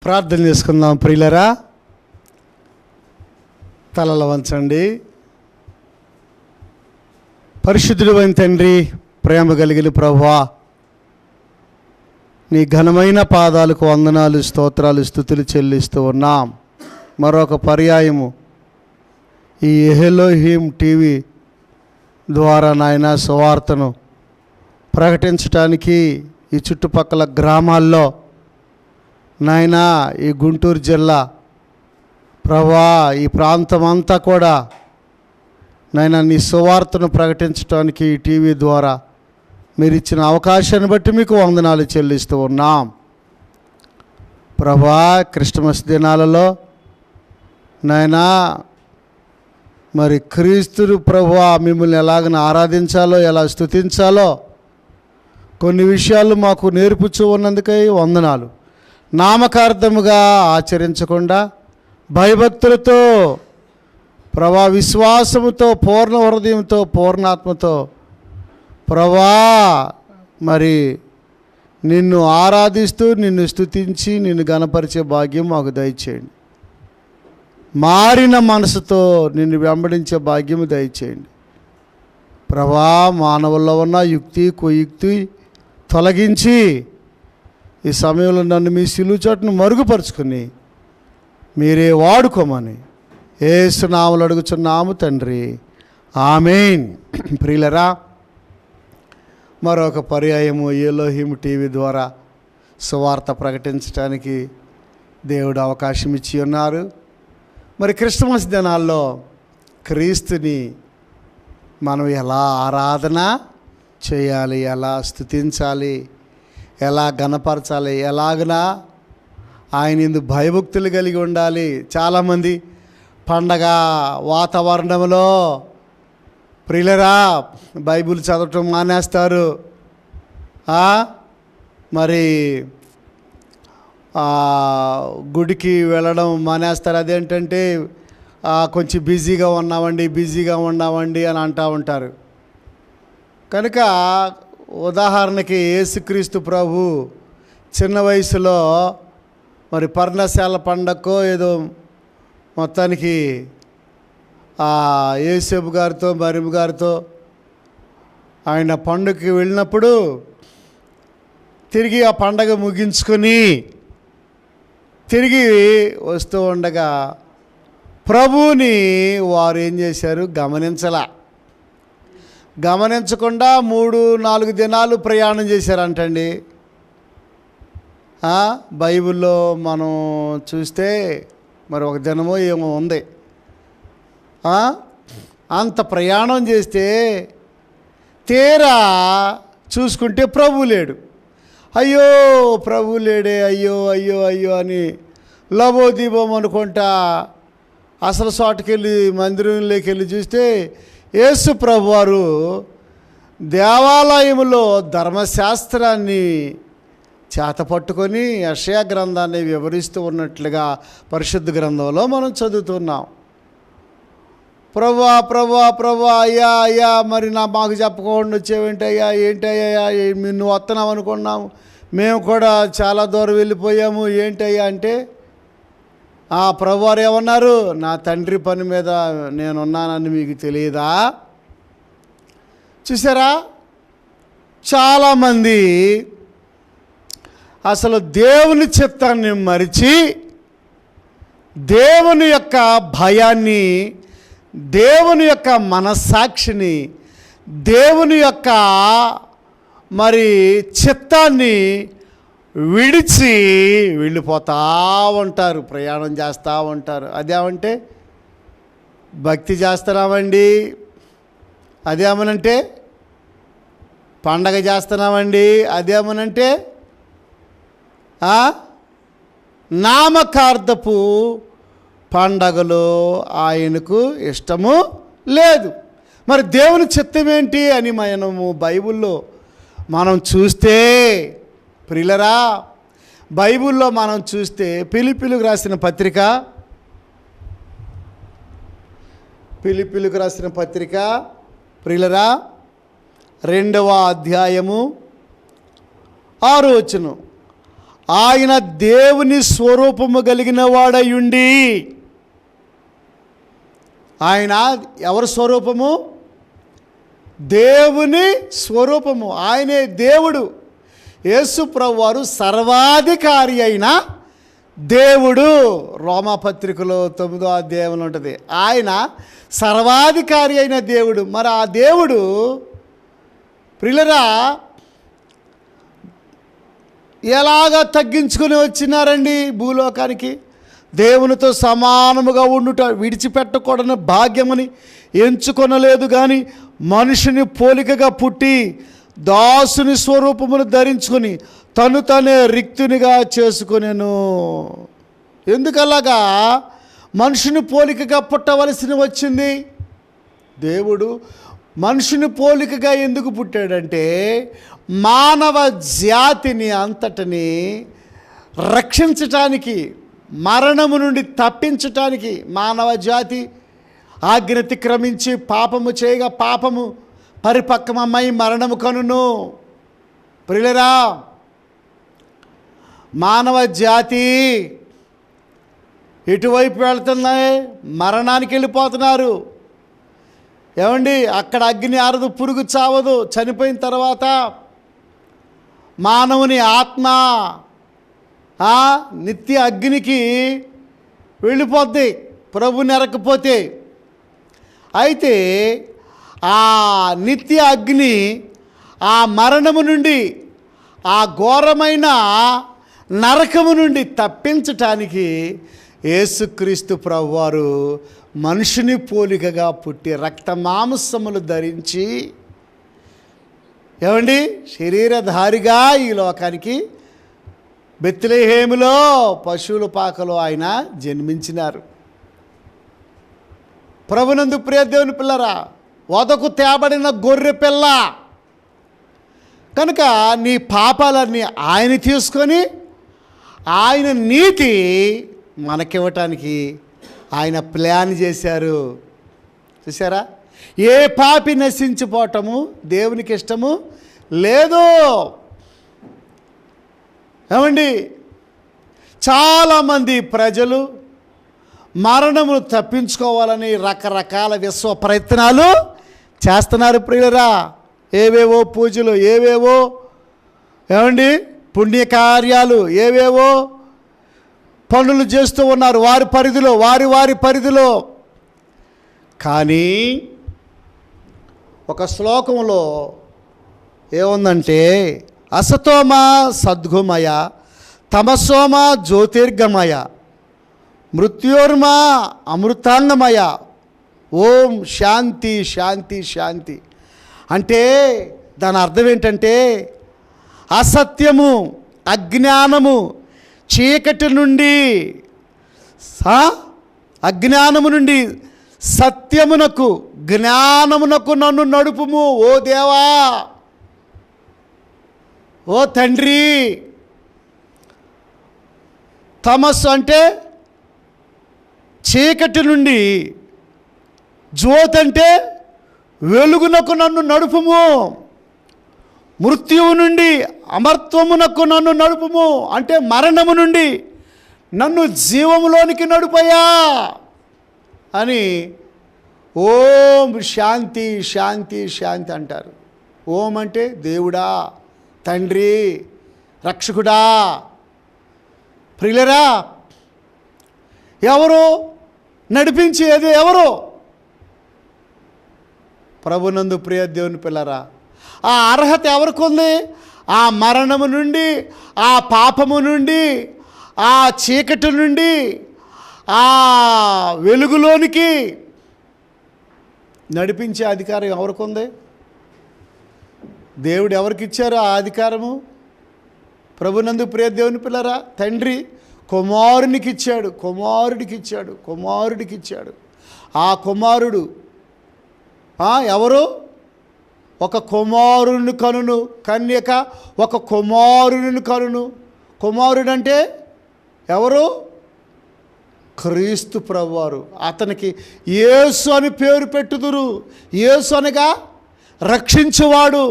ప్రార్థన చేసుకుందాం ప్రియులరా. తలల వంచండి. పరిశుద్ధుడు అయిన తండ్రి, ప్రేమ కలిగిన ప్రభువా, నీ ఘనమైన పాదాలకు వందనాలు, స్తోత్రాలు, స్తుతులు చెల్లిస్తూ ఉన్నాం. మరొక పర్యాయము ఈ ఎహెలోహిం టీవీ ద్వారా నాయన సువార్తను ప్రకటించడానికి ఈ చుట్టుపక్కల గ్రామాల్లో నాయనా, ఈ గుంటూరు జిల్లా ప్రభువా, ఈ ప్రాంతం అంతా కూడా నాయనా నీ సువార్తను ప్రకటించడానికి ఈ టీవీ ద్వారా మీరు ఇచ్చిన అవకాశాన్ని బట్టి మీకు వందనాలు చెల్లిస్తూ ఉన్నాం. ప్రభువా, క్రిస్మస్ దినాలలో నాయనా మరి క్రీస్తుడు ప్రభువా మిమ్మల్ని ఎలాగ ఆరాధించాలో, ఎలా స్తుతించాలో కొన్ని విషయాలు మాకు నేర్పుచూ ఉన్నందుకై వందనాలు. నామకార్థముగా ఆచరించకుండా భయభక్తులతో ప్రభా, విశ్వాసముతో, పూర్ణ హృదయంతో, పూర్ణాత్మతో ప్రభా మరి నిన్ను ఆరాధిస్తూ, నిన్ను స్తుతించి, నిన్ను గణపరిచే భాగ్యం మాకు దయచేయండి. మారిన మనసుతో నిన్ను వెంబడించే భాగ్యము దయచేయండి ప్రభా. మానవుల్లో ఉన్న యుక్తి కుయుక్తి తొలగించి ఈ సమయంలో నన్ను మీ సిలువ చోటును మరుగుపరుచుకుని మీరే వాడుకోమని యేసు నామములో అడుగుచున్నాము తండ్రి, ఆమేన్. ప్రియులరా, మరొక పర్యాయము ఎలోహిం టీవీ ద్వారా సువార్త ప్రకటించడానికి దేవుడు అవకాశం ఇచ్చి ఉన్నారు. మరి క్రిస్మస్ దినాల్లో క్రీస్తుని మనం ఎలా ఆరాధన చేయాలి, ఎలా స్తుతించాలి, ఎలా గణపరచాలి, ఎలాగనా ఆయన ఇందు భయభక్తులు కలిగి ఉండాలి. చాలామంది పండగ వాతావరణంలో ప్రియులరా బైబిల్ చదవటం మానేస్తారు. మరి గుడికి వెళ్ళడం మానేస్తారు. అదేంటంటే కొంచెం బిజీగా ఉన్నామండి అని అంటూ ఉంటారు. కనుక ఉదాహరణకి యేసుక్రీస్తు ప్రభు చిన్న వయసులో మరి పర్ణశాల పండగకో ఏదో మొత్తానికి యేసేపు గారితో మరియమ్మ గారితో ఆయన పండుగకి వెళ్ళినప్పుడు తిరిగి ఆ పండగ ముగించుకొని తిరిగి వస్తూ ఉండగా ప్రభువుని వారు ఏం చేశారు, గమనించకుండా 3-4 దినాలు ప్రయాణం చేశారంటండి. బైబిల్లో మనం చూస్తే మరి ఒక దినమో ఏమో ఉంది. అంత ప్రయాణం చేస్తే తీరా చూసుకుంటే ప్రభు లేడు. అయ్యో ప్రభు లేడే, అయ్యో అయ్యో అయ్యో అని లబోదీపం అనుకుంటా అసలు చోటుకెళ్ళి మందిరంలోకి వెళ్ళి చూస్తే యేసు ప్రభు వారు దేవాలయంలో ధర్మశాస్త్రాన్ని చేతపట్టుకొని యెషయా గ్రంథాన్ని వివరిస్తూ ఉన్నట్లుగా పరిశుద్ధ గ్రంథంలో మనం చదువుతున్నాం. ప్రభువా ప్రభువా ప్రభువా, అయ్యా అయ్యా మరి మాకు చెప్పకుండా వచ్చేవేంటయ్యా, ఏంటయ్యా నువ్వు వస్తున్నావు అనుకున్నాము, మేము కూడా చాలా దూరం వెళ్ళిపోయాము, ఏంటయ్యా అంటే ప్రభువారు ఏమన్నారు, నా తండ్రి పని మీద నేనున్నానని మీకు తెలియదా? చూసారా, చాలామంది అసలు దేవుని చిత్తాన్ని మరిచి దేవుని యొక్క భయాన్ని, దేవుని యొక్క మనస్సాక్షిని, దేవుని యొక్క మరి చిత్తాన్ని విడిచి వెళ్ళిపోతూ ఉంటారు, ప్రయాణం చేస్తూ ఉంటారు. అదేమంటే భక్తి చేస్తున్నామండి, అదేమనంటే పండగ చేస్తున్నామండి, అదేమనంటే నామకార్థపు పండగలు ఆయనకు ఇష్టము లేదు. మరి దేవుని చిత్తం ఏంటి అని మనము బైబిల్లో మనం చూస్తే ప్రియులరా, బైబిల్లో మనం చూస్తే ఫిలిప్పీలకు రాసిన పత్రిక ప్రియులరా 2వ అధ్యాయము 6వ వచనం, ఆయన దేవుని స్వరూపము కలిగిన వాడయుండి, ఆయన ఎవరి స్వరూపము? దేవుని స్వరూపము. ఆయనే దేవుడు. యేసు ప్రభువారు సర్వాధికారి అయిన దేవుడు. రోమాపత్రికలో 9వ అధ్యాయంలో ఉంటుంది. ఆయన సర్వాధికారి అయిన దేవుడు. మరి ఆ దేవుడు ప్రియులరా ఎలాగా తగ్గించుకొని వచ్చినారండి భూలోకానికి? దేవునితో సమానముగా ఉండుట విడిచిపెట్టకూడని భాగ్యమని ఎంచుకొనలేదు, కానీ మనుషుని పోలికగా పుట్టి దాసుని స్వరూపమును ధరించుకొని తను తనే రిక్తునిగా చేసుకొనెను. ఎందుకలాగా మనుషుని పోలికగా పుట్టవలసి వచ్చింది? దేవుడు మనుషుని పోలికగా ఎందుకు పుట్టాడంటే, మానవ జాతిని అంతటిని రక్షించటానికి, మరణము నుండి తప్పించటానికి. మానవ జాతి ఆజ్ఞాతిక్రమించి పాపము చేయగా పాపము పరిపక్వమై మరణము కనును. ప్రియులరా, మానవ జాతి ఎటువైపు వెళ్తున్నాయి? మరణానికి వెళ్ళిపోతున్నారు. ఏమండి, అక్కడ అగ్ని ఆరదు, పురుగు చావదు. చనిపోయిన తర్వాత మానవుని ఆత్మ నిత్య అగ్నికి వెళ్ళిపోద్ది ప్రభుని ఎరకపోతే. అయితే ఆ నిత్య అగ్ని ఆ మరణము నుండి, ఆ ఘోరమైన నరకము నుండి తప్పించటానికి యేసుక్రీస్తు ప్రభువారు మనుషుని పోలికగా పుట్టి రక్త మాంసములు ధరించి, ఏమండి, శరీరధారిగా ఈ లోకానికి బెత్లెహేములో పశువుల పాకలో ఆయన జన్మించినారు. ప్రభునందు ప్రియ దేవుని పిల్లరా, వదకు తేబడిన గొర్రె పిల్ల కనుక నీ పాపాలన్నీ ఆయన తీసుకొని ఆయన నీతి మనకివ్వటానికి ఆయన ప్లాన్ చేశారు. చూసారా? ఏ పాపి నశించిపోవటము దేవునికి ఇష్టము లేదు. ఏమండి, చాలామంది ప్రజలు మరణమును తప్పించుకోవాలని రకరకాల విశ్వ ప్రయత్నాలు చేస్తున్నారు. ప్రియులరా, ఏవేవో పూజలు, ఏవేవో ఏమండి పుణ్యకార్యాలు, ఏవేవో పనులు చేస్తూ ఉన్నారు వారి పరిధిలో, వారి పరిధిలో. కానీ ఒక శ్లోకంలో ఏముందంటే, అసతోమ సద్గుమయ తమసోమ జ్యోతిర్గమయ మృత్యోర్మ అమృతాంగమయ ఓం శాంతి శాంతి శాంతి. అంటే దాని అర్థం ఏంటంటే, అసత్యము, అజ్ఞానము, చీకటి నుండి, అజ్ఞానము నుండి సత్యమునకు, జ్ఞానమునకు నన్ను నడుపుము ఓ దేవా, ఓ తండ్రి. తమస్సు అంటే చీకటి నుండి, జ్యోతి అంటే వెలుగునకు నన్ను నడుపుము, మృత్యువు నుండి అమర్త్వమునకు నన్ను నడుపుము అంటే మరణము నుండి నన్ను జీవములోనికి నడుపయ్యా అని ఓం శాంతి శాంతి శాంతి అంటారు. ఓం అంటే దేవుడా, తండ్రి, రక్షకుడా. ప్రియులరా, ఎవరు నడిపించేది? ఎవరు? ప్రభునందు ప్రియ దేవుని పిల్లరా, ఆ అర్హత ఎవరికి ఉంది? ఆ మరణము నుండి, ఆ పాపము నుండి, ఆ చీకటి నుండి ఆ వెలుగులోనికి నడిపించే అధికారం ఎవరికి ఉంది? దేవుడు ఎవరికి ఇచ్చారు ఆ అధికారము? ప్రభునందు ప్రియ దేవుని పిల్లరా, తండ్రి కుమారునికి ఇచ్చాడు, కుమారుడికి ఇచ్చాడు. ఆ కుమారుడు ఎవరు? ఒక కుమారుని కనును, కన్యక ఒక కుమారుని కనును. కుమారుడు అంటే ఎవరు? క్రీస్తు ప్రభువారు. అతనికి యేసు అని పేరు పెట్టుదురు. యేసు అనగా రక్షించువాడు.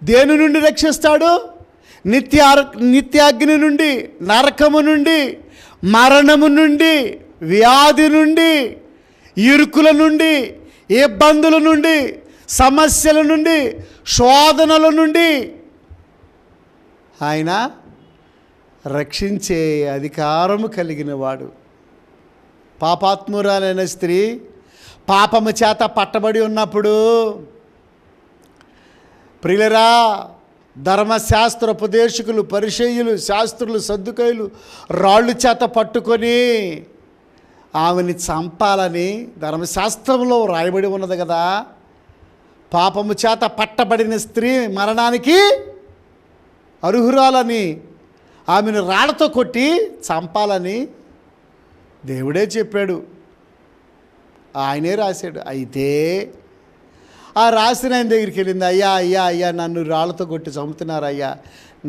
దేని నుండి రక్షిస్తాడు? నిత్యాగ్ని నుండి, నరకము నుండి, మరణము నుండి, వ్యాధి నుండి, ఇరుకుల నుండి, ఇబ్బందుల నుండి, సమస్యల నుండి, శోధనల నుండి ఆయన రక్షించే అధికారము కలిగిన వాడు. పాపాత్మురాలైన స్త్రీ పాపము చేత పట్టబడి ఉన్నప్పుడు, ప్రియులరా, ధర్మశాస్త్ర ఉపదేశకులు, పరిసయ్యులు, శాస్త్రులు, సద్దుకయ్యులు రాళ్ళు చేత పట్టుకొని ఆమెని చంపాలని ధర్మశాస్త్రంలో రాయబడి ఉన్నది కదా. పాపము చేత పట్టబడిన స్త్రీ మరణానికి అర్హురాలని, ఆమెను రాళ్లతో కొట్టి చంపాలని దేవుడే చెప్పాడు, ఆయనే రాశాడు. అయితే ఆ రాసిన ఆయన దగ్గరికి వెళ్ళింది. అయ్యా అయ్యా అయ్యా, నన్ను రాళ్లతో కొట్టి చంపుతున్నారు అయ్యా,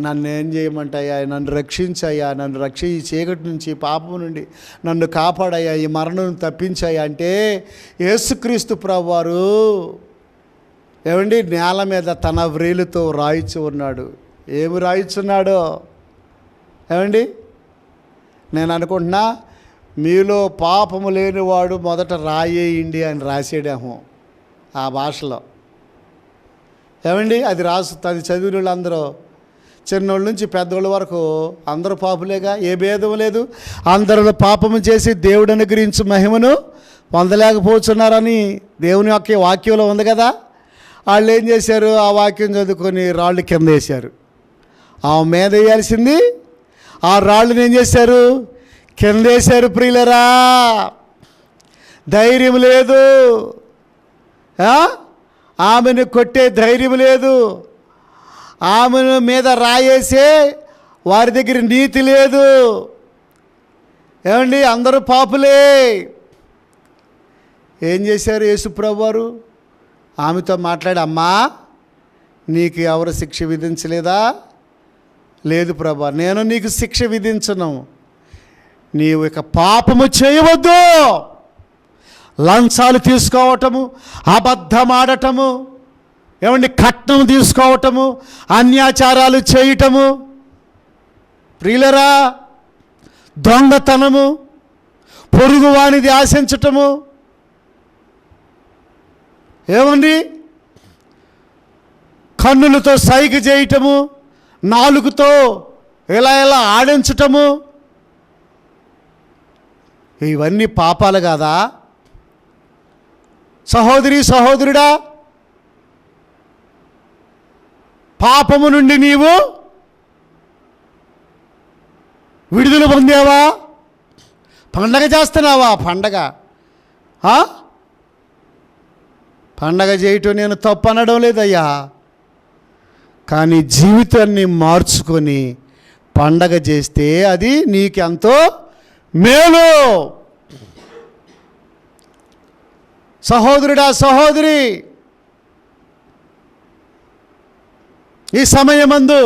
నన్ను ఏం చేయమంటాయా, నన్ను రక్షించయ్యా, నన్ను ఈ చీకటి నుంచి, పాపం నుండి నన్ను కాపాడయ్యా, ఈ మరణం తప్పించాయా అంటే యేసుక్రీస్తు ప్రభువారు ఏమండి నేల మీద తన వ్రేలుతో రాయిచు ఉన్నాడు. ఏమి రాయిచున్నాడో ఏమండి? నేను అనుకుంటున్నా, మీలో పాపము లేనివాడు మొదట రాయేయండి అని రాసేడేమో ఆ భాషలో. ఏమండి? అది చదివిన వాళ్ళందరూ, చిన్నోళ్ళ నుంచి పెద్దోళ్ళ వరకు అందరూ పాపులేగా, ఏ భేదం లేదు. అందరూ పాపము చేసి దేవుడు అనుగ్రహించు మహిమను పొందలేకపోతున్నారని దేవుని యొక్క వాక్యంలో ఉంది కదా. వాళ్ళు ఏం చేశారు? ఆ వాక్యం చదువుకొని రాళ్ళు కింద వేశారు. ఆమె మీద వేయాల్సింది ఆ రాళ్ళని ఏం చేశారు? కింద వేశారు. ప్రియులరా, ధైర్యం లేదు, ఆమెను కొట్టే ధైర్యం లేదు, ఆమెను మీద రాయేసే వారి దగ్గర నీతి లేదు. ఏమండి? అందరూ పాపులే. ఏం చేశారు? యేసుప్రభు వారు ఆమెతో మాట్లాడి, అమ్మా నీకు ఎవరు శిక్ష విధించలేదా? లేదు ప్రభా, నేను నీకు శిక్ష విధించను, నీవు ఇక పాపము చేయవద్దు. లంచాలు తీసుకోవటము, అబద్ధమాడటము, ఏమండి కట్నం తీసుకోవటము, అన్యాచారాలు చేయటము, ప్రియులరా, దొంగతనము, పొరుగువానిది ఆశించటము, ఏమండి కన్నులతో సైగ చేయటము, నాలుగుతో ఎలా ఎలా ఆడించటము, ఇవన్నీ పాపాలు కాదా? సహోదరి సహోదరుడా, పాపము నుండి నీవు విడుదల పొందావా? పండగ చేస్తున్నావా? పండగ చేయటం నేను తప్పు అనడం లేదయ్యా, కానీ జీవితాన్ని మార్చుకొని పండగ చేస్తే అది నీకెంతో మేలు. సహోదరుడా, సహోదరి, ఈ సమయమందు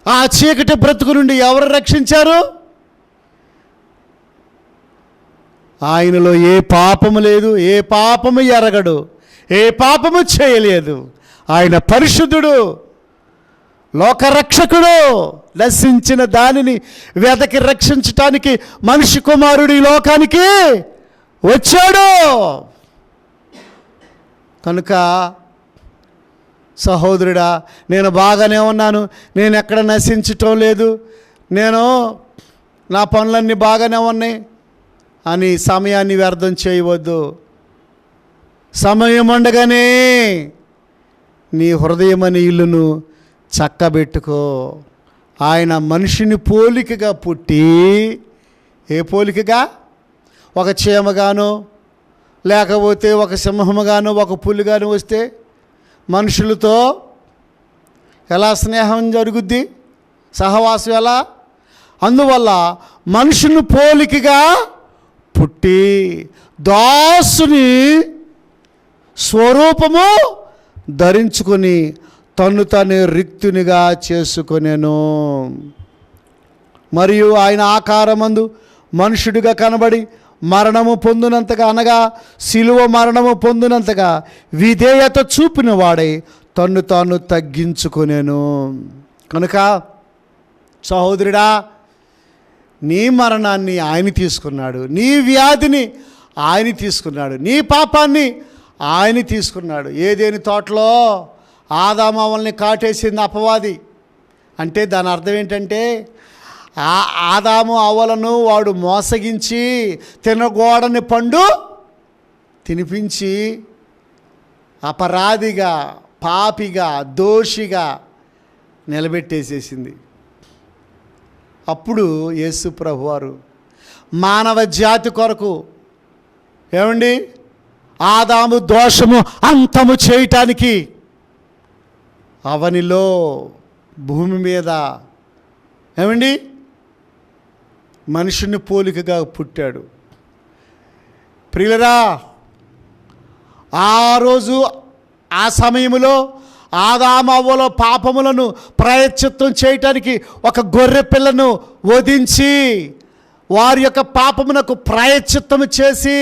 ఆ చీకటి బ్రతుకు నుండి ఎవరు రక్షించారు? ఆయనలో ఏ పాపము లేదు, ఏ పాపము ఎరగడు, ఏ పాపము చేయలేదు. ఆయన పరిశుద్ధుడు, లోకరక్షకుడు. నశించిన దానిని వెదకి రక్షించటానికి మనిషి కుమారుడు ఈ లోకానికి వచ్చాడు. కనుక సహోదరుడా, నేను బాగానే ఉన్నాను, నేను ఎక్కడ నశించటం లేదు, నేను నా పనులన్నీ బాగానే ఉన్నాయి అని సమయాన్ని వ్యర్థం చేయవద్దు. సమయం ఉండగానే నీ హృదయమని ఇల్లును చక్కబెట్టుకో. ఆయన మనిషిని పోలికగా పుట్టి, ఏ పోలికగా? ఒక చీమగాను, లేకపోతే ఒక సింహముగాను, ఒక పులిగాను వస్తే మనుషులతో ఎలా స్నేహం జరుగుద్ది, సహవాసం ఎలా? అందువల్ల మనుషుని పోలికగా పుట్టి దాసుని స్వరూపము ధరించుకొని తన్ను తాను రిక్తునిగా చేసుకొనెను. మరియు ఆయన ఆకారమందు మనుషుడిగా కనబడి మరణము పొందినంతగా, అనగా శిలువ మరణము పొందినంతగా విధేయత చూపిన వాడై తన్ను తాను తగ్గించుకొనెను. కనుక సహోదరుడా, నీ మరణాన్ని ఆయన తీసుకున్నాడు, నీ వ్యాధిని ఆయన తీసుకున్నాడు, నీ పాపాన్ని ఆయన తీసుకున్నాడు. ఏదేని తోటలో ఆదాము అవ్వల్ని కాటేసింది అపవాది. అంటే దాని అర్థం ఏంటంటే, ఆదాము అవ్వలను వాడు మోసగించి తినగూడని పండు తినిపించి అపరాధిగా, పాపిగా, దోషిగా నిలబెట్టేసేసింది. అప్పుడు యేసు ప్రభువారు మానవ జాతి కొరకు ఏమండి ఆదాము దోషము అంతము చేయటానికి అవనిలో భూమి మీద ఏమండి మనుషుని పోలికగా పుట్టాడు. ప్రియులరా, ఆ రోజు ఆ సమయంలో ఆదాము అవ్వల పాపములను ప్రాయశ్చిత్తం చేయటానికి ఒక గొర్రె పిల్లను వధించి వారి యొక్క పాపమునకు ప్రాయశ్చిత్తము చేసి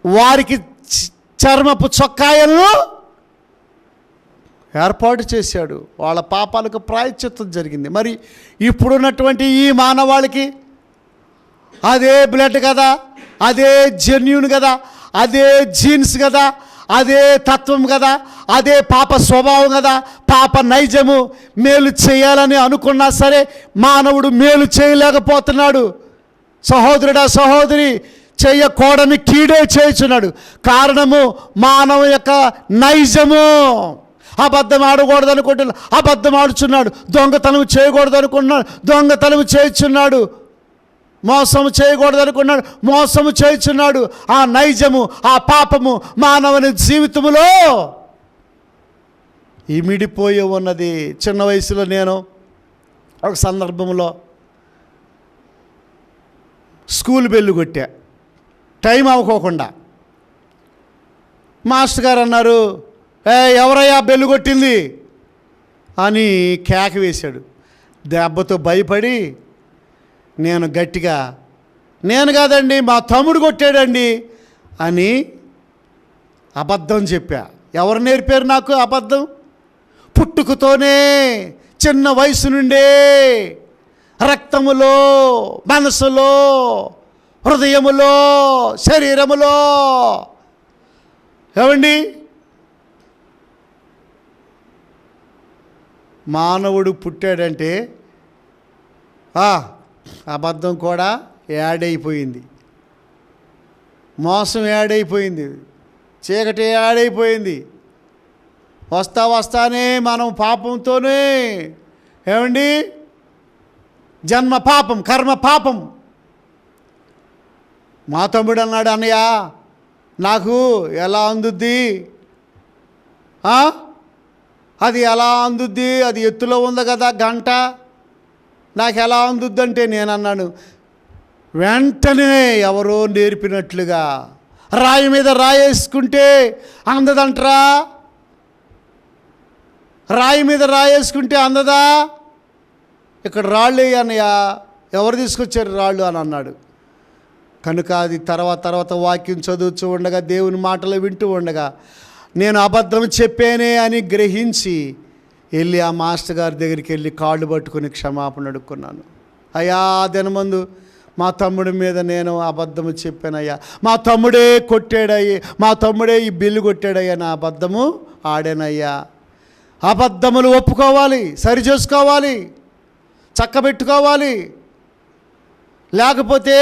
వారికి చర్మపు చొక్కాయలను ఏర్పాటు చేశాడు. వాళ్ళ పాపాలకు ప్రాయశ్చిత్తం జరిగింది. మరి ఇప్పుడున్నటువంటి ఈ మానవాళికి అదే బ్లడ్ కదా, అదే జెన్యూన్ కదా, అదే జీన్స్ కదా, అదే తత్వం కదా, అదే పాప స్వభావం కదా, పాప నైజము. మేలు చేయాలని అనుకున్నా సరే మానవుడు మేలు చేయలేకపోతున్నాడు. సహోదరుడా, సహోదరి, చేయకూడని కీడే చేయుచున్నాడు. కారణము మానవ యొక్క నైజము. అబద్ధం ఆడకూడదు అనుకుంటున్నాడు, అబద్ధం ఆడుచున్నాడు. దొంగతనం చేయకూడదు అనుకుంటున్నాడు, దొంగతనం చేయుచున్నాడు. మోసము చేయకూడదు అనుకున్నాడు, మోసము చేయుచున్నాడు. ఆ నైజము, ఆ పాపము మానవుని జీవితములో ఇమిడిపోయి ఉన్నది. చిన్న వయసులో నేను ఒక సందర్భంలో స్కూల్ బెల్లు కొట్టా, టైం అవ్వకోకుండా. మాస్టర్ గారు అన్నారు, ఎవరయ్యా బెల్లు కొట్టింది అని కేక వేశాడు. దెబ్బతో భయపడి నేను గట్టిగా, నేను కాదండి మా తమ్ముడు కొట్టాడండి అని అబద్ధం చెప్పా. ఎవరు నేర్పారు నాకు అబద్ధం? పుట్టుకతోనే చిన్న వయసు నుండే రక్తములో, మనసులో, హృదయములో, శరీరములో ఏమండి మానవుడు పుట్టాడంటే అబద్ధం కూడా యాడ్ అయిపోయింది, మోసం యాడ్ అయిపోయింది, చీకటి యాడ్ అయిపోయింది. వస్తానే మనం పాపంతోనే ఏమండి జన్మ పాపం, కర్మ పాపం. మా తమ్ముడు అన్నాడు, అన్నయ్య నాకు ఎలా అందుద్ది, అది ఎలా అందుద్ది, అది ఎత్తులో ఉంది కదా గంట, నాకు ఎలా అందుద్దంటే నేను అన్నాను, వెంటనే ఎవరో నేర్పినట్లుగా రాయి మీద రాయేసుకుంటే అందదంటరా, రాయి మీద రాయేసుకుంటే అందదా, ఇక్కడ రాళ్ళు అన్నయ్య, ఎవరు తీసుకొచ్చారు రాళ్ళు అని అన్నాడు. కనుక అది తర్వాత వాక్యం చదువుతూ ఉండగా, దేవుని మాటలు వింటూ ఉండగా నేను అబద్ధం చెప్పానే అని గ్రహించి వెళ్ళి ఆ మాస్టర్ గారి దగ్గరికి వెళ్ళి కాళ్ళు పట్టుకుని క్షమాపణ అడుక్కున్నాను. అయ్యా, దినమందు మా తమ్ముడి మీద నేను అబద్ధము చెప్పానయ్యా, మా తమ్ముడే కొట్టాడయ్యా, మా తమ్ముడే ఈ బిల్లు కొట్టాడయ్యా, నా అబద్ధము ఆడానయ్యా. అబద్ధములు ఒప్పుకోవాలి, సరి చేసుకోవాలి, చక్కబెట్టుకోవాలి. లేకపోతే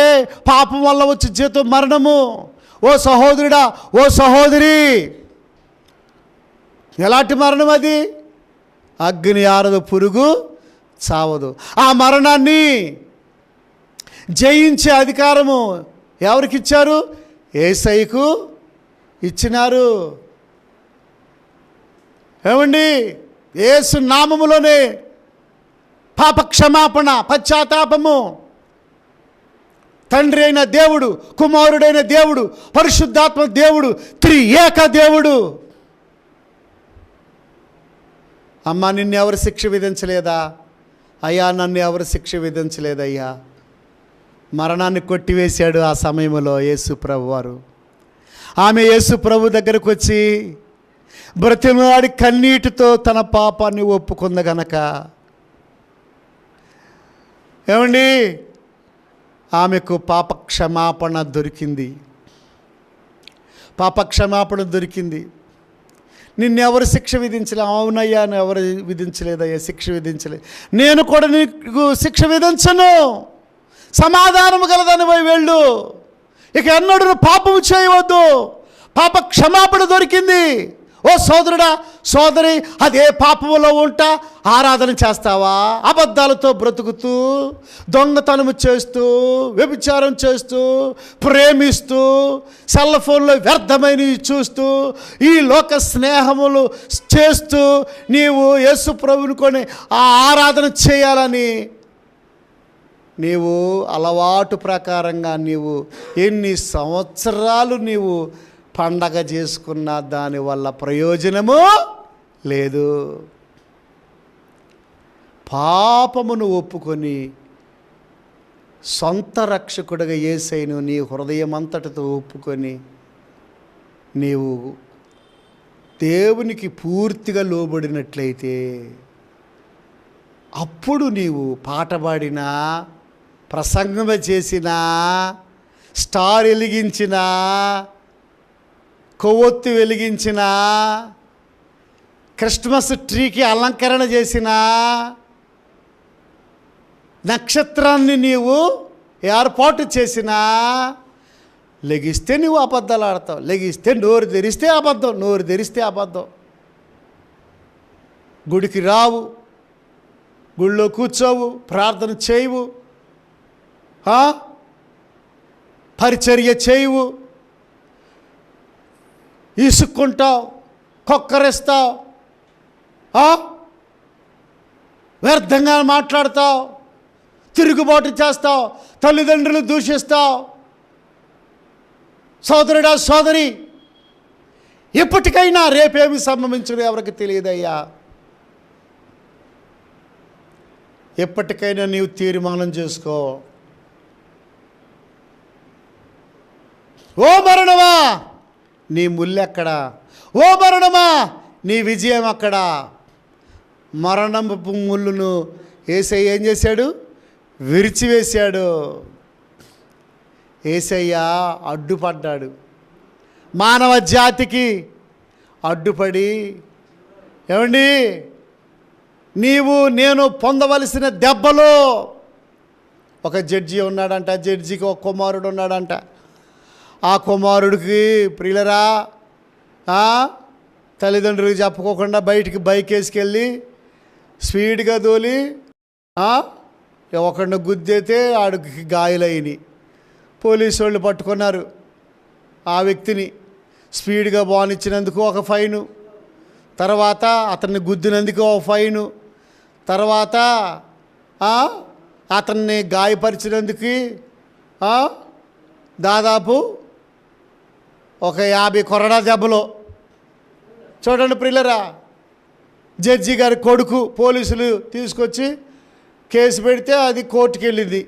పాపం వల్ల వచ్చే జీతం మరణము. ఓ సహోదరుడా, ఓ సహోదరి, ఎలాంటి మరణం అది? అగ్ని ఆరదు, పురుగు చావదు. ఆ మరణాన్ని జయించే అధికారము ఎవరికి ఇచ్చారు? యేసయ్యకు ఇచ్చినారు. ఏమండి, యేసు నామములోనే పాప క్షమాపణ, పశ్చాత్తాపము. తండ్రి అయిన దేవుడు, కుమారుడైన దేవుడు, పరిశుద్ధాత్మ దేవుడు, త్రియేక దేవుడు. అమ్మా, నిన్ను ఎవరు శిక్ష విధించలేదా? అయ్యా, నన్ను ఎవరు శిక్ష విధించలేదయ్యా. మరణాన్ని కొట్టివేశాడు ఆ సమయంలో యేసు ప్రభు వారు. ఆమె యేసు ప్రభు దగ్గరకు వచ్చి, బ్రతిమలాడి కన్నీటితో తన పాపాన్ని ఒప్పుకుంది గనక ఏమండి ఆమెకు పాపక్షమాపణ దొరికింది. పాపక్షమాపణ దొరికింది. నిన్నెవరు శిక్ష విధించలే? అవునయ్యా, ఎవరు విధించలేదయ్యా, శిక్ష విధించలేదు. నేను కూడా నీకు శిక్ష విధించను, సమాధానము గలదానివై వెళ్ళు, ఇక ఎన్నడూ పాపము చేయవద్దు. పాప క్షమాపణ దొరికింది. ఓ సోదరుడా, సోదరి, అదే పాపములో ఉంటా ఆరాధన చేస్తావా? అబద్ధాలతో బ్రతుకుతూ, దొంగతనము చేస్తూ, వ్యభిచారం చేస్తూ, ప్రేమిస్తూ, సెల్ ఫోన్లో వ్యర్థమైనవి చూస్తూ, ఈ లోక స్నేహములు చేస్తూ నీవు యేసు ప్రభువుని కొని ఆ ఆరాధన చేయాలని నీవు అలవాటు ప్రకారంగా నీవు ఎన్ని సంవత్సరాలు నీవు పండగ చేసుకున్న దానివల్ల ప్రయోజనము లేదు. పాపమును ఒప్పుకొని సొంత రక్షకుడిగా యేసయ్యను నీ హృదయం అంతటితో ఒప్పుకొని నీవు దేవునికి పూర్తిగా లోబడినట్లయితే అప్పుడు నీవు పాట పాడినా, ప్రసంగం చేసినా, స్టార్ వెలిగించినా, కొవ్వొత్తి వెలిగించిన, క్రిస్మస్ ట్రీకి అలంకరణ చేసిన, నక్షత్రాన్ని నీవు ఏర్పాటు చేసినా, లెగిస్తే నువ్వు అబద్ధాలు ఆడతావు. లెగిస్తే నోరు తెరిస్తే అబద్ధం, నోరు తెరిస్తే అబద్ధం. గుడికి రావు, గుళ్ళో కూర్చోవు, ప్రార్థన చేయవు, పరిచర్య చేయవు, ఇసుక్కుంటావు, కొక్కరిస్తావు, వ్యర్థంగా మాట్లాడతావు, తిరుగుబాటు చేస్తావు, తల్లిదండ్రులు దూషిస్తావు. సోదరుడా, సోదరి, ఎప్పటికైనా రేపేమి సంభవించును ఎవరికి తెలియదయ్యా. ఎప్పటికైనా నీవు తీర్మానం చేసుకో. ఓ మరణమా, నీ ముల్లెక్కడా? ఓ మరణమా, నీ విజయం అక్కడా? మరణపు ముళ్ళును యేసయ్య ఏం చేశాడు? విరిచివేశాడు. యేసయ్య అడ్డుపడ్డాడు. మానవ జాతికి అడ్డుపడి, ఏమండి, నీవు నేను పొందవలసిన దెబ్బలు. ఒక జడ్జి ఉన్నాడంట, జడ్జికి ఒక కుమారుడు ఉన్నాడంట. ఆ కుమారుడికి ప్రియులరా తల్లిదండ్రులకు చెప్పుకోకుండా బయటికి బైక్ వేసుకెళ్ళి స్పీడ్గా తోలి ఒకడిని గుద్దేతే ఆడికి గాయాలయ్యి పోలీసు వాళ్ళు పట్టుకున్నారు. ఆ వ్యక్తిని స్పీడ్గా బానిచ్చినందుకు ఒక ఫైను, తర్వాత అతన్ని గుద్దినందుకు ఒక ఫైను, తర్వాత అతన్ని గాయపరిచినందుకు దాదాపు ఒక 50 కొరడా దెబ్బలు. చూడండి ప్రియులరా, జడ్జి గారి కొడుకు పోలీసులు తీసుకొచ్చి కేసు పెడితే అది కోర్టుకి వెళ్ళింది.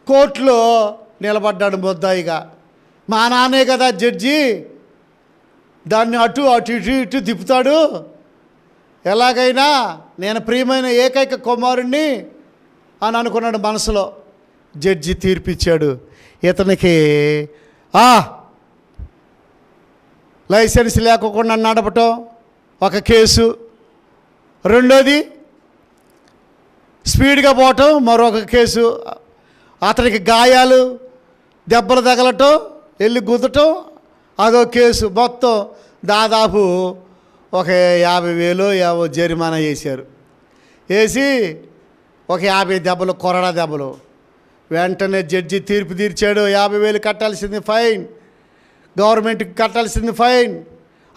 కోర్టులో నిలబడ్డాడు ముద్దాయిగా. మా నాన్నే కదా జడ్జి, దాన్ని అటు అటు ఇటు ఇటు తిప్పుతాడు, ఎలాగైనా నేను ప్రియమైన ఏకైక కుమారుణ్ణి అని అనుకున్నాడు మనసులో. జడ్జి తీర్పిచ్చాడు, ఇతనికి లైసెన్స్ లేకుండా నడపటం ఒక కేసు, రెండోది స్పీడ్గా పోవటం మరొక కేసు, అతనికి గాయాలు దెబ్బలు తగలటం వెళ్ళి గుద్దటం అదో కేసు. మొత్తం దాదాపు ఒక 50,000 జరిమానా వేశారు. వేసి ఒక 50 దెబ్బలు, కొరడా దెబ్బలు. వెంటనే జడ్జి తీర్పు తీర్చాడు. 50,000 కట్టాల్సింది ఫైన్, గవర్నమెంట్కి కట్టాల్సింది ఫైన్,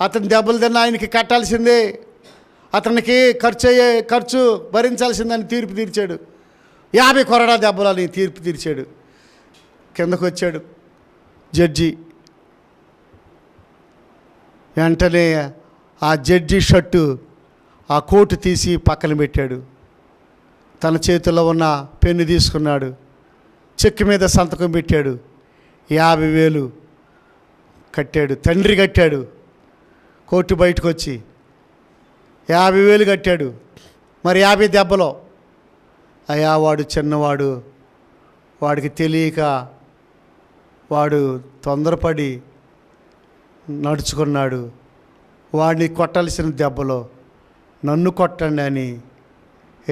అతని దెబ్బలు తిన్న ఆయనకి కట్టాల్సిందే, అతనికి ఖర్చు భరించాల్సిందని తీర్పు తీర్చాడు. 50 కొరడా దెబ్బలు అని తీర్పు తీర్చాడు. కిందకు వచ్చాడు జడ్జి. వెంటనే ఆ జడ్జి షర్టు, ఆ కోటు తీసి పక్కన పెట్టాడు. తన చేతిలో ఉన్న పెన్ను తీసుకున్నాడు, చెక్ మీద సంతకం పెట్టాడు. 50,000 కట్టాడు. తండ్రి కట్టాడు. కోర్టు బయటకు వచ్చి 50,000 కట్టాడు. మరి 50 దెబ్బలో అయ్యా వాడు చిన్నవాడు, వాడికి తెలియక వాడు తొందరపడి నడుచుకున్నాడు. వాడిని కొట్టాల్సిన దెబ్బలో నన్ను కొట్టండి అని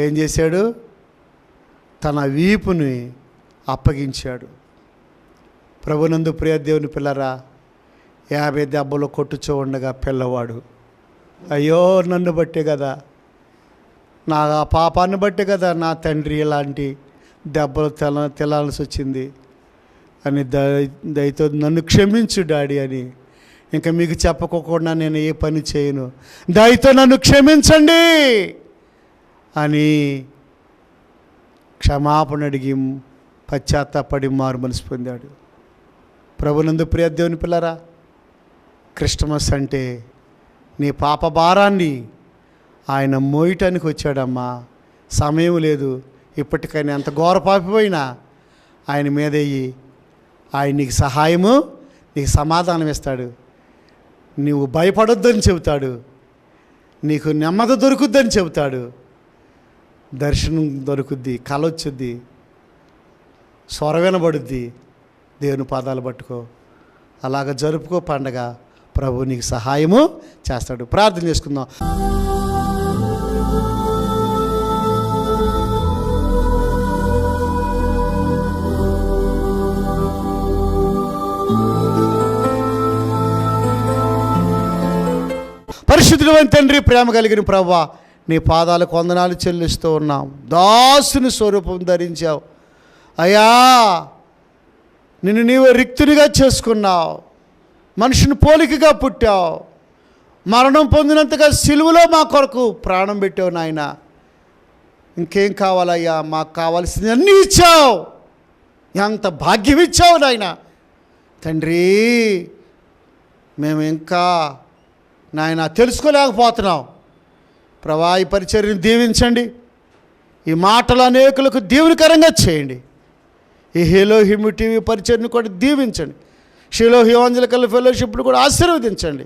ఏం చేశాడు? తన వీపుని అప్పగించాడు. ప్రభునందు ప్రియ దేవుని పిల్లరా, 50 దెబ్బలు కొట్టుచూ ఉండగా పిల్లవాడు, అయ్యో నన్ను బట్టే కదా, నా పాపాన్ని బట్టే కదా నా తండ్రి ఇలాంటి దెబ్బలు తెలాల్సి వచ్చింది అని దయతో నన్ను క్షమించు డాడీ అని, ఇంకా మీకు చెప్పకోకుండా నేను ఏ పని చేయను, దయతో నన్ను క్షమించండి అని క్షమాపణ అడిగి పశ్చాత్తాపడి మారు మనసు పొందాడు. ప్రభునందు ప్రియ దేవుని పిల్లరా, క్రిస్టమస్ అంటే నీ పాప భారాన్ని ఆయన మోయటానికి వచ్చాడమ్మా. సమయం లేదు, ఇప్పటికైనా ఎంత ఘోర పాపిపోయినా ఆయన మీదయ్యి ఆయన నీకు సహాయము, నీకు సమాధానం ఇస్తాడు. నీవు భయపడొద్దని చెబుతాడు, నీకు నెమ్మది దొరుకుద్దని చెబుతాడు, దర్శనం దొరుకుద్ది, కల వచ్చుద్ది, స్వర వినబడుద్ది. దేవుని పాదాలు పట్టుకో, అలాగ జరుపుకో పండగ. ప్రభు నీకు సహాయము చేస్తాడు. ప్రార్థన చేసుకుందాం. పరిశుద్ధుడైన తండ్రి, ప్రేమ కలిగిన ప్రభువా, నీ పాదాలకు వందనాలు చెల్లిస్తూ ఉన్నాం. దాసుని స్వరూపం ధరించావు అయ్యా, నిన్ను నీవు రిక్తునిగా చేసుకున్నావు, మనిషిని పోలికగా పుట్టావు, మరణం పొందినంతగా సిలువలో మా కొరకు ప్రాణం పెట్టావు నాయన. ఇంకేం కావాలయ్యా? మాకు కావాల్సింది అన్నీ ఇచ్చావు. ఎంత భాగ్యం ఇచ్చావు నాయన. తండ్రి, మేము ఇంకా నాయన తెలుసుకోలేకపోతున్నాం. ప్రభా, ఈ పరిచర్యను దీవించండి, ఈ మాటలు అనేకులకు దీవెనకరంగా చేయండి. ఈ హెలోహిమ్ టీవీ పరిచర్యను కూడా దీవించండి. షిలోహ్ ఎవెంజెలికల్ ఫెలోషిప్ను కూడా ఆశీర్వదించండి.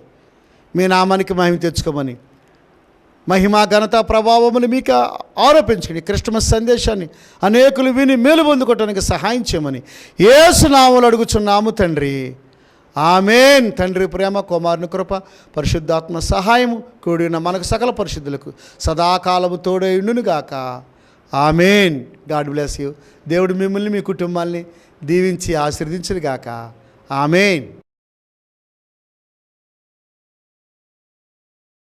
మీ నామానికి మహిమ తెచ్చుకోమని, మహిమ ఘనత ప్రభావములు మీకు ఆరోపించండి. క్రిస్టమస్ సందేశాన్ని అనేకులు విని మేలు పొందుకోవడానికి సహాయం చేయమని యేసు నామములో అడుగుచున్నాము తండ్రి, ఆమేన్. తండ్రి ప్రేమ, కుమారుని కృప, పరిశుద్ధాత్మ సహాయము కూడిన మనకు సకల పరిశుద్ధులకు సదాకాలము తోడైండును గాక. ఆమేన్. God bless you. దేవుడు మిమ్మల్ని, మీ కుటుంబాల్ని దీవించి ఆశీర్వదించును గాక. ఆమేన్.